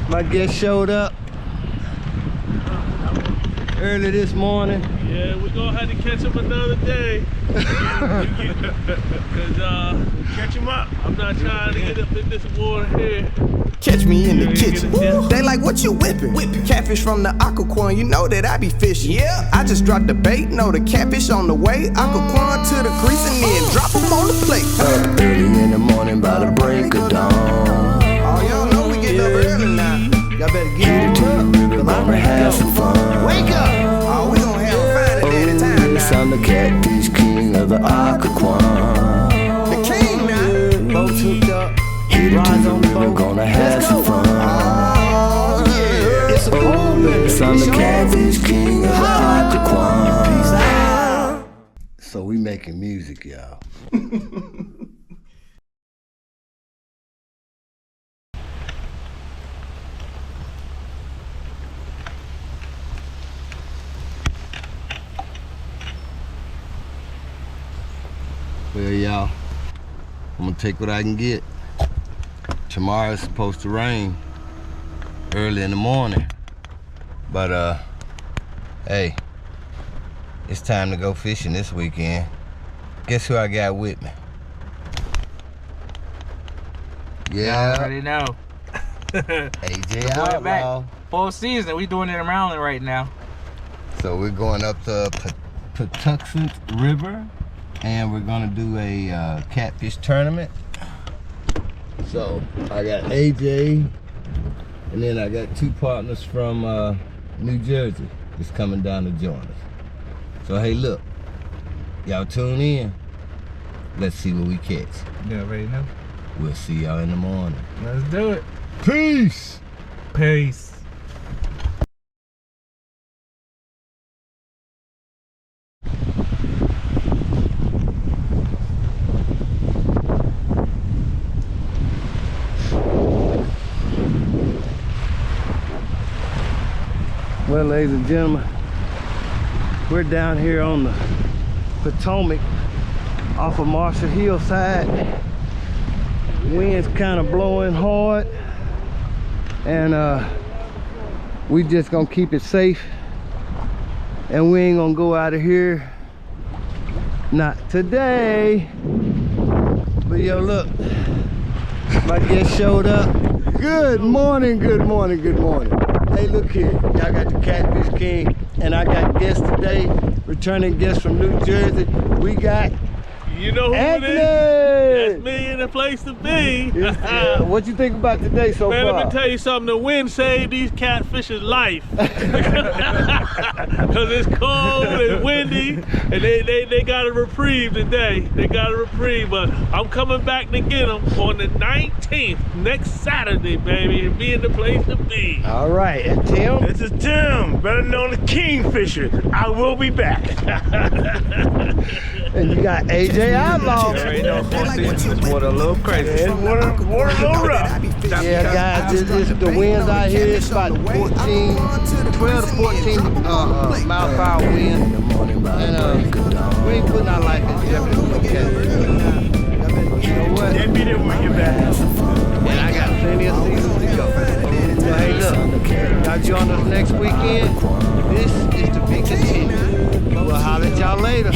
My guest showed up early this morning. Yeah, we're gonna have to catch him another day. Cause catch him up. I'm not trying to get up in this water here. Catch me in the kitchen. They like, what you whipping? Catfish from the aquaquarium, you know that I be fishing. Yeah. I just dropped the bait, know the catfish on the way. Aquaquarium to the crease and then drop them on the plate. Early in the morning by the break of dawn. Oh, y'all know we get up early now. Y'all better get it up. Gonna have some fun. Wake up! Oh, we gon' have a fine at any time now. I'm the catfish king of the aquaquarium. The king now. Boats hooked up. Headed to Rides the on the river, boat. gonna have some fun. Oh, yeah. It's a pool, baby. I'm the catfish king of the aquaquarium. So we making music, y'all. Well, y'all, I'm gonna take what I can get. Tomorrow's supposed to rain early in the morning. But, hey, it's time to go fishing this weekend. Guess who I got with me? Yeah. I already know. AJ Outlaw. Full season. We doing it in Maryland right now. So we're going up to Patuxent River, and we're gonna do a catfish tournament. So I got AJ, and then I got two partners from New Jersey that's coming down to join us. So hey, look, y'all tune in. Let's see what we catch. You already know. We'll see y'all in the morning. Let's do it. Peace. Peace. Well, ladies and gentlemen, we're down here on the Potomac off of Marshall Hillside. Wind's kind of blowing hard, and we just gonna keep it safe, and we ain't gonna go out of here, not today. But yo, look, my guest showed up. Good morning, good morning, good morning. Hey, look here, y'all got the Catfish King, and I got guests today, returning guests from New Jersey. We got You know who Anthony. it is? That's me in the place to be. What you think about today so Man, far? let me tell you something. The wind saved these catfish's life. Because it's cold and windy, and they got a reprieve today. They got a reprieve, but I'm coming back to get them on the 19th, next Saturday, baby, and be in the place to be. All right, and Tim? This is Tim, better known as Kingfisher. I will be back. And you got AJ Outlaw. This water a little crazy. It's water a little rough. Yeah, guys, the winds out here, it's about 12 to 14 mile per hour wind. And we ain't putting our life in jeopardy. Okay. You know what? They'll be there when you're back. And I got plenty of seasons to go. So hey, look, y'all join us next weekend. This is to be continued. We'll holler at y'all later.